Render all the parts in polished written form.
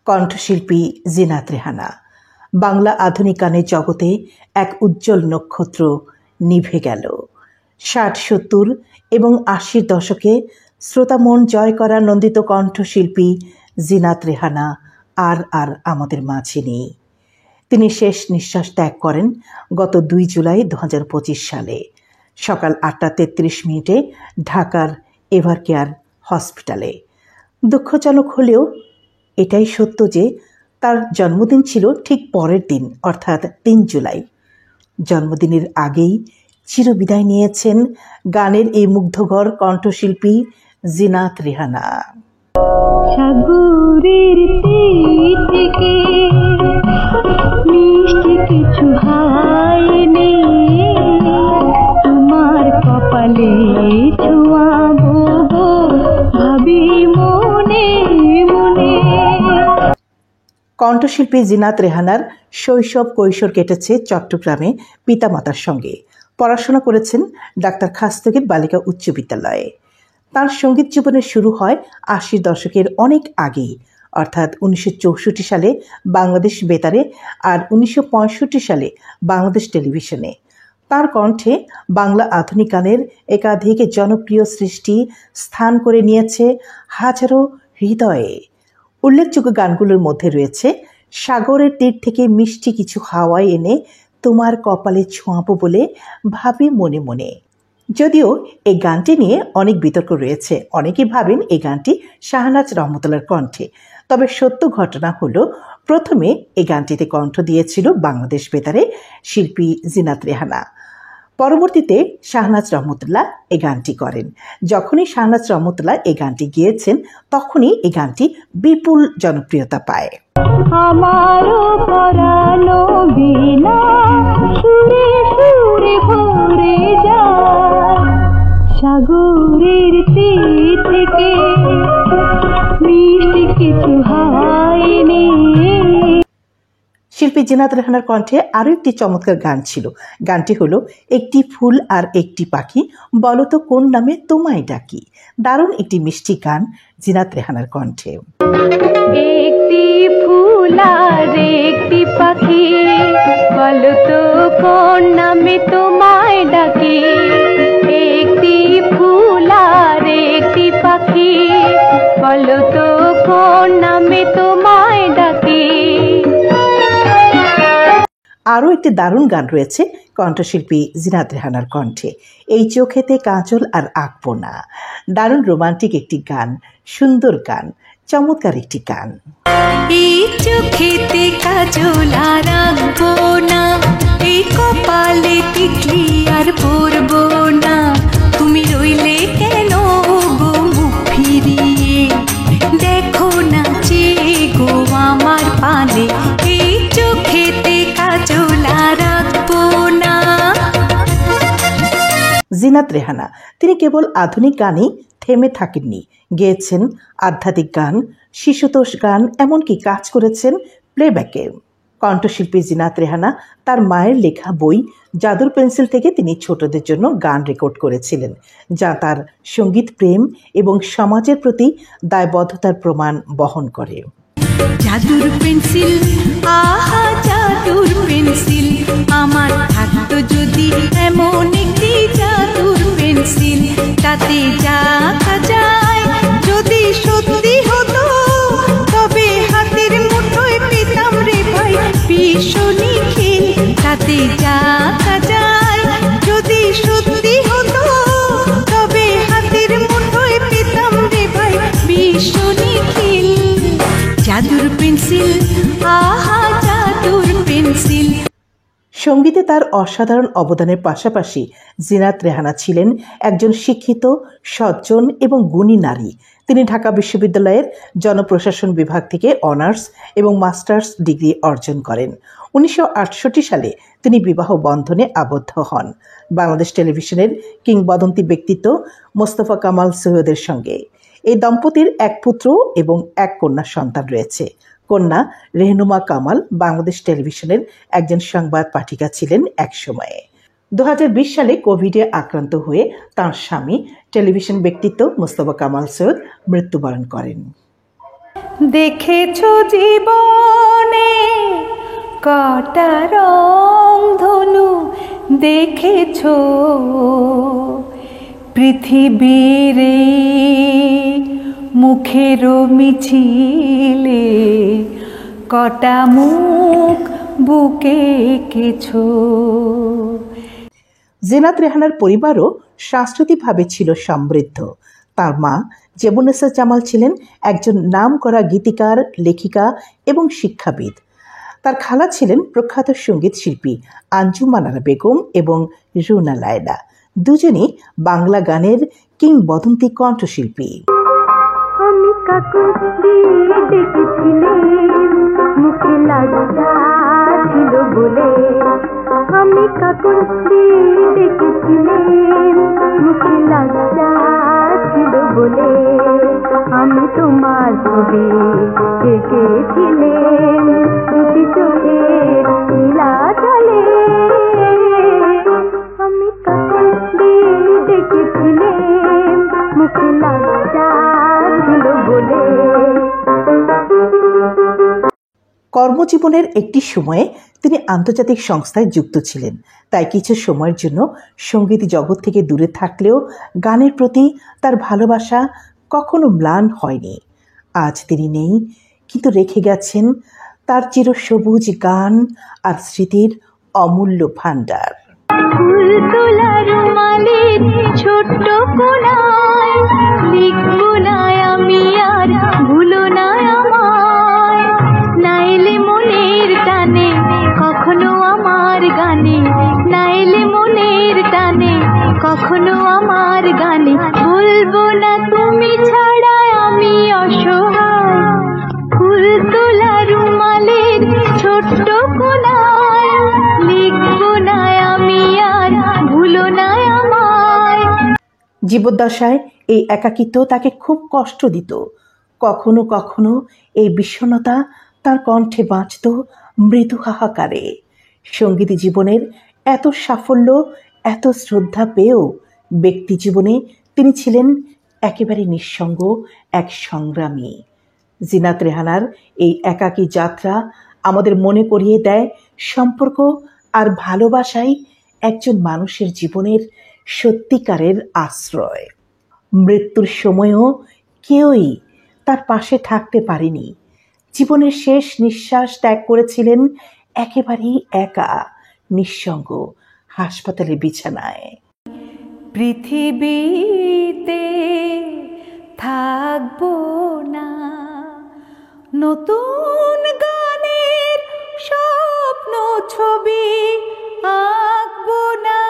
কণ্ঠশিল্পী জিনাত রেহানা। বাংলা আধুনিক গানের জগতে এক উজ্জ্বল নক্ষত্র নিভে গেল। ৬০, ৭০ এবং ৮০ দশকে শ্রোতা মন জয় করা নন্দিত কণ্ঠশিল্পী জিনাত রেহানা আর আমাদের মাঝে নেই। তিনি শেষ নিঃশ্বাস ত্যাগ করেন গত ২ জুলাই ২০২৫ সালে সকাল ৮টা ৩৩ ঢাকার এভারকেয়ার হসপিটালে। দুঃখজনক হলেও এটাই সত্য যে তার জন্মদিন ছিল ঠিক পরের দিন, অর্থাৎ ৩ জুলাই। জন্মদিনের আগেই চিরবিদায় নিয়েছেন গানের এই মুগ্ধকর কণ্ঠশিল্পী জিনাত রেহানা। সাগরের তীর থেকে মিষ্টি কিছু হায়নি, তোমার কপালে ছোঁয়াবো ভাবি মনে মনে। কণ্ঠশিল্পী জিনাত রেহানার শৈশব কৈশোর কেটেছে চট্টগ্রামে পিতামাতার সঙ্গে। পড়াশোনা করেছেন ডাক্তার খাস্তগীর বালিকা উচ্চ বিদ্যালয়ে। তার সঙ্গীত জীবনের শুরু হয় ৮০ দশকের অনেক আগেই, অর্থাৎ ১৯৬৪ সালে বাংলাদেশ বেতারে আর ১৯৬৫ সালে বাংলাদেশ টেলিভিশনে। তার কণ্ঠে বাংলা আধুনিক গানের একাধিক জনপ্রিয় সৃষ্টি স্থান করে নিয়েছে হাজারো হৃদয়ে। উল্লেখযোগ্য গানগুলোর মধ্যে রয়েছে সাগরের তীর থেকে মিষ্টি কিছু হাওয়ায় এনে তোমার কপালে ছোঁয়াবো বলে ভাবি মনে মনে। যদিও এই গানটি নিয়ে অনেক বিতর্ক রয়েছে, অনেকেই ভাবেন এই গানটি শাহনাজ রহমতুল্লাহর কণ্ঠে। তবে সত্য ঘটনা হলো, প্রথমে এই গানটিতে কণ্ঠ দিয়েছিল বাংলাদেশ বেতারে শিল্পী জিনাত রেহানা। পরবর্তীতে শাহনাজ রহমতুল্লাহ এই গানটি করেন। যখনই শাহনাজ রহমতুল্লাহ এই গানটি গিয়েছেন, তখনই এই গানটি বিপুল জনপ্রিয়তা পায়। আমারও পরানো বিনা সুরে সুরে ভরে যায়, সাগরের তীর থেকে মিষ্টি কিছু হায়নি। শিল্পী জিনাত রেহানার কণ্ঠে আরও একটি চমৎকার গান ছিল। গানটি হলো একটি ফুল আর একটি পাখি, বলো তো কোন নামে তোমায় ডাকি। দারুণ একটি মিষ্টি গান জিনাত রেহানার কণ্ঠে। একটি ফুল আর একটি পাখি, বলো তো কোন নামে তোমায় ডাকি। একটি ফুল আর একটি পাখি, বলো তো কোন নামে তোমায় ডাকি। আরও একটি দারুণ গান রয়েছে কণ্ঠশিল্পী জিনাত রেহানার কণ্ঠে, এই চোখেতে কাজল আর আঁকবো না। দারুণ রোমান্টিক একটি গান, সুন্দর গান, চমৎকার একটি গান। এই চোখেতে কাজল আর আঁকবো না, এই কপালে টিকলি আর পরবো না, তুমি রইলে কেন গো মুখ ফিরিয়ে, দেখো না চেয়ে গো আমার পানে, এই চোখেতে কাজল আর আঁকবো না। জিনাত রেহানা তিনি কেবল আধুনিক গানেই থেমে থাকেননি, গেয়েছেন আধ্যাত্মিক গান, শিশুতোষ গান, এমনকি কাজ করেছেন প্লেব্যাকে। কণ্ঠশিল্পী জিনাত রেহানা তার মায়ের লেখা বই জাদুর পেন্সিল থেকে তিনি ছোটদের জন্য গান রেকর্ড করেছিলেন, যা তার সঙ্গীত প্রেম এবং সমাজের প্রতি দায়বদ্ধতার প্রমাণ বহন করে। জাদুর পেন্সিল, আহা জাদুর পেন্সিল, আমার থাকতো যদি এমন একটি জাদুর পেন্সিল, তাতে যা আঁকা যায় যদি সত্যি হতো, তবে হাতের মুঠোয় পেতাম রে ভাই ভীষণ খেল, তাতে যা আঁকা যায় যদি সত্যি হতো, তবে হাতের মুঠোয় পেতাম রে ভাই ভীষণ খেল। জাদুর পেন্সিল, আহা জাদুর পেন্সিল। সঙ্গীতে তার অসাধারণ অবদানের পাশাপাশি জিনাত রেহানা ছিলেন একজন শিক্ষিত, সজ্জন এবং গুণী নারী। তিনি ঢাকা বিশ্ববিদ্যালয়ের জনপ্রশাসন বিভাগ থেকে অনার্স এবং মাস্টার্স ডিগ্রি অর্জন করেন। ১৯৬৮ সালে তিনি বিবাহ বন্ধনে আবদ্ধ হন বাংলাদেশ টেলিভিশনের কিংবদন্তি ব্যক্তিত্ব মোস্তফা কামাল সৈয়দের সঙ্গে। এই দম্পতির এক পুত্র এবং এক কন্যা সন্তান রয়েছে। কন্যা রেহনুমা কামাল বাংলাদেশ টেলিভিশনের একজন সংবাদ পাঠিকা ছিলেন এক সময়ে। ২০২০ সালে কোভিডে আক্রান্ত হয়ে তাঁর স্বামী টেলিভিশন ব্যক্তিত্ব মোস্তফা কামাল সৈয়দ মৃত্যুবরণ করেন। দেখেছো জীবনে কটা রং ধনু, দেখেছো পৃথিবীর মুখের মিছিলে কটা মুখ বুকে এঁকেছো। জিনাত রেহানার পরিবারও সাংস্কৃতিকভাবে ছিল সমৃদ্ধ। তার মা জেবুন্নেসা জামাল ছিলেন একজন নামকরা গীতিকার, লেখিকা এবং শিক্ষাবিদ। তার খালা ছিলেন প্রখ্যাত সঙ্গীত শিল্পী আঞ্জুম আনারা বেগম এবং রুনা লায়লা, দুজনই বাংলা গানের কিংবদন্তি কণ্ঠশিল্পী। আমি কাকুর দিয়ে ডেকেছিলাম, মুখে লজ্জা ছিল বলে। আমি কাকুর দিয়ে ডেকেছিলাম, মুখে লজ্জা ছিল বলে। আমি তোমার ছবি এঁকেছিলাম, দুটি চোখের নীলা জলে। আমি কাকুর দিয়ে ডেকেছিলাম, মুখে লজ্জা ছিল বলে। কর্মজীবনের একটি সময়ে তিনি আন্তর্জাতিক সংস্থায় যুক্ত ছিলেন, তাই কিছু সময়ের জন্য সঙ্গীত জগৎ থেকে দূরে থাকলেও গানের প্রতি তার ভালোবাসা কখনো ম্লান হয়নি। আজ তিনি নেই, কিন্তু রেখে গেছেন তার চিরসবুজ গান আর স্মৃতির অমূল্য ভাণ্ডার। ফুল তোলা রুমালের ছোট্ট কোণায় লিখবো না আমি আর ভুলো না আমায়। নাইলে মনের টানে কখনো আমার গানে, নাইলে মনের টানে কখনো আমার গানে। বলবো না তুমি ছাড়া আমি অসহায়। ফুল তোলা রুমালের ছোট্ট কোণায় লিখবো না আমি আর ভুলো না আমায়। জীবদ্দশায় এই একাকিত্ব তাকে খুব কষ্ট দিত। কখনো কখনো এই বিষণ্ণতা তার কণ্ঠে বাঁচত মৃদু হাহাকারে। সঙ্গীত জীবনের এত সাফল্য, এত শ্রদ্ধা পেয়েও ব্যক্তি জীবনে তিনি ছিলেন একেবারে নিঃসঙ্গ এক সংগ্রামী। জিনাত রেহানার এই একাকী যাত্রা আমাদের মনে করিয়ে দেয় সম্পর্ক আর ভালোবাসাই একজন মানুষের জীবনের সত্যিকারের আশ্রয়। মৃত্যুর সময়ও কেউই তার পাশে থাকতে পারেনি। জীবনের শেষ নিঃশ্বাস ত্যাগ করেছিলেন একেবারেই একা, নিঃসঙ্গ হাসপাতালের বিছানায়। পৃথিবীতে থাকবো না, নতুন গানের স্বপ্ন ছবি আঁকবো না।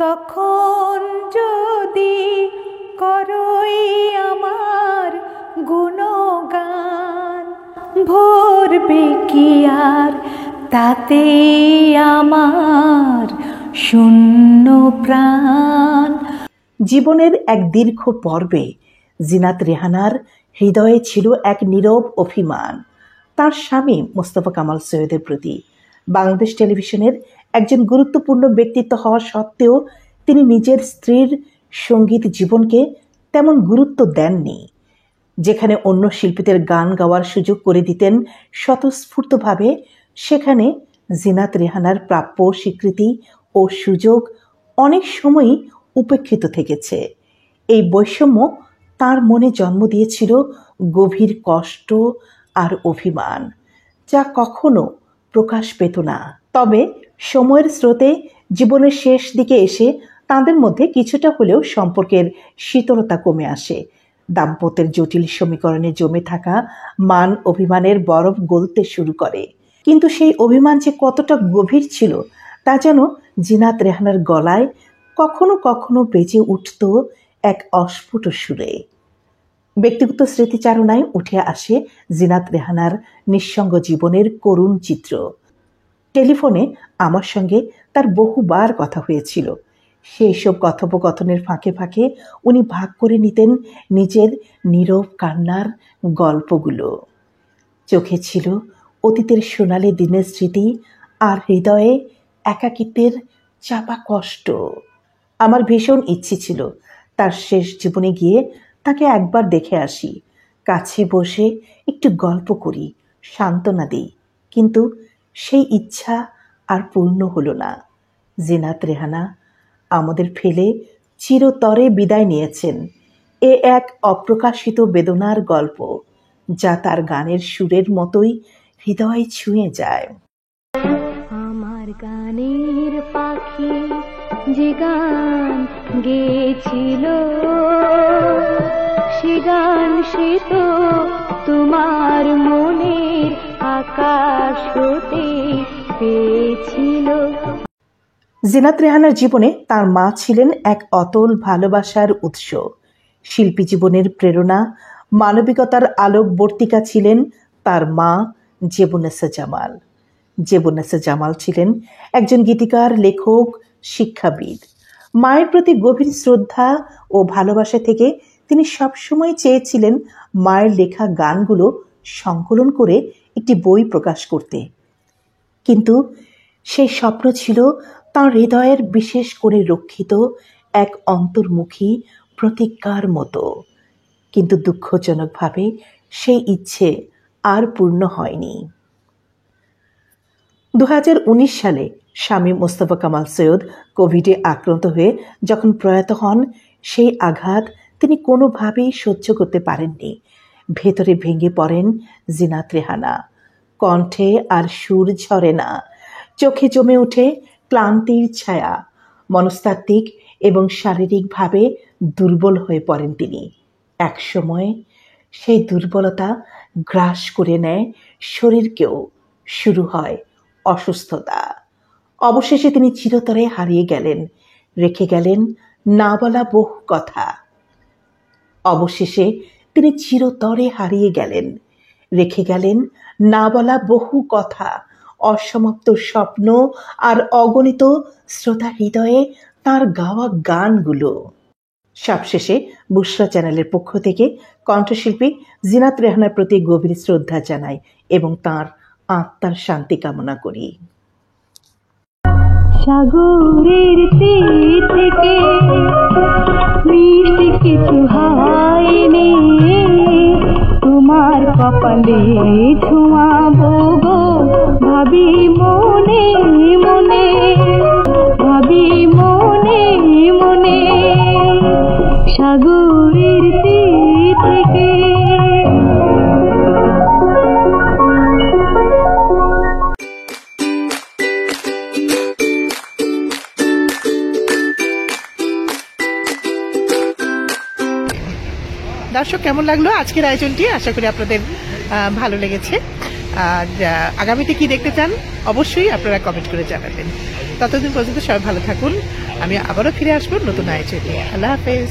তখন যদি করই আমার গুণগান, ভরবে কি আর তাতে আমার শূন্য প্রাণ। জীবনের এক দীর্ঘ পর্বে জিনাত রেহানার হৃদয়ে ছিল এক নীরব অভিমান তার স্বামী মোস্তফা কামাল সৈয়দের প্রতি। বাংলাদেশ টেলিভিশনের একজন গুরুত্বপূর্ণ ব্যক্তিত্ব হওয়া সত্ত্বেও তিনি নিজের স্ত্রীর সঙ্গীত জীবনকে তেমন গুরুত্ব দেননি। যেখানে অন্য শিল্পীদের গান গাওয়ার সুযোগ করে দিতেন স্বতঃস্ফূর্তভাবে, সেখানে জিনাত রেহানার প্রাপ্য স্বীকৃতি ও সুযোগ অনেক সময়ই উপেক্ষিত থেকেছে। এই বৈষম্য তার মনে জন্ম দিয়েছিল গভীর কষ্ট আর অভিমান, যা কখনো প্রকাশ পেত না। তবে সময়ের স্রোতে জীবনের শেষ দিকে এসে তাদের মধ্যে কিছুটা হলেও সম্পর্কের শীতলতা কমে আসে। দাম্পত্যের জটিল সমীকরণে জমে থাকা মান অভিমানের বরফ গলতে শুরু করে। কিন্তু সেই অভিমান যে কতটা গভীর ছিল তা যেন জিনাত রেহানার গলায় কখনো কখনো বেজে উঠত এক অস্ফুট সুরে। ব্যক্তিগত স্মৃতিচারণায় উঠে আসে জিনাত রেহানার নিঃসঙ্গ জীবনের করুণ চিত্র। টেলিফোনে আমার সঙ্গে তার বহুবার কথা হয়েছিল। সেই সব কথোপকথনের ফাঁকে ফাঁকে উনি ভাগ করে নিতেন নিজের নীরব কান্নার গল্পগুলো। চোখে ছিল অতীতের সোনালি দিনের স্মৃতি আর হৃদয়ে একাকিত্বের চাপা কষ্ট। আমার ভীষণ ইচ্ছে ছিল তার শেষ জীবনে গিয়ে তাকে একবার দেখে আসি, কাছে বসে একটু গল্প করি, সান্ত্বনা দিই, কিন্তু সেই ইচ্ছা আর পূর্ণ হলো না। জিনাত রেহানা আমাদের ফেলে চিরতরে বিদায় নিয়েছেন। এ এক অপ্রকাশিত বেদনার গল্প, যা তার গানের সুরের মতোই হৃদয় ছুঁয়ে যায়। আমার গানের পাখি যে গান গেছিল, সে গান সে তো তোমার মনের আকাশ হতে পেয়েছিল। জিনাত রেহানার জীবনে তার মা ছিলেন এক অতল ভালোবাসার উৎস। শিল্পী জীবনের প্রেরণা, মানবিকতার আলোকবর্তিকা ছিলেন তার মা জেবুন্নেসা জামাল। জেবুন্নেসা জামাল ছিলেন একজন গীতিকার, লেখক, শিক্ষাবিদ। মায়ের প্রতি গভীর শ্রদ্ধা ও ভালোবাসা থেকে তিনি সবসময় চেয়েছিলেন মায়ের লেখা গানগুলো সংকলন করে একটি বই প্রকাশ করতে। কিন্তু সেই স্বপ্ন ছিল তাঁর হৃদয়ের বিশেষ করে রক্ষিত এক অন্তর্মুখী প্রতিজ্ঞার মতো। কিন্তু দুঃখজনকভাবে সেই ইচ্ছে আর পূর্ণ হয়নি। 2019 সালে স্বামী মোস্তফা কামাল সৈয়দ কোভিডে আক্রান্ত হয়ে যখন প্রয়াত হন, সেই আঘাত তিনি কোনোভাবেই সহ্য করতে পারেননি। ভেতরে ভেঙে পড়েন জিনাত রেহানা। কণ্ঠে আর সুর ঝরে না, চোখে জমে ওঠে ক্লান্তির ছায়া। মনস্তাত্ত্বিক এবং শারীরিকভাবে দুর্বল হয়ে পড়েন তিনি। একসময় সেই দুর্বলতা গ্রাস করে নেয় শরীরকেও। শুরু হয় অসুস্থতা। অবশেষে তিনি চিরতরে হারিয়ে গেলেন, রেখে গেলেন না বলা বহু কথা। অবশেষে তিনি চিরতরে হারিয়ে গেলেন, রেখে গেলেন না বলা বহু কথা, অসমাপ্ত স্বপ্ন আর অগণিত শ্রোতা হৃদয়ে তার গাওয়া গানগুলো। সবশেষে বুশরা চ্যানেলের পক্ষ থেকে কণ্ঠশিল্পী জিনাত রেহানার প্রতি গভীর শ্রদ্ধা জানাই এবং তার আত্মার শান্তি কামনা করি। সাগরের তীর থেকে মিষ্টি কিছু হয়নি, তোমার কপালে ছোঁয়াবো গো, ভাবি মনে মনে, ভাবি মনে মনে, সাগরের তীর থেকে। দর্শক, কেমন লাগলো আজকের আয়োজনটি? আশা করি আপনাদের ভালো লেগেছে। আর আগামীতে কি দেখতে চান অবশ্যই আপনারা কমেন্ট করে জানাবেন। ততদিন পর্যন্ত সবাই ভালো থাকুন। আমি আবারও ফিরে আসবো নতুন আয়োজনে। আল্লাহ হাফেজ।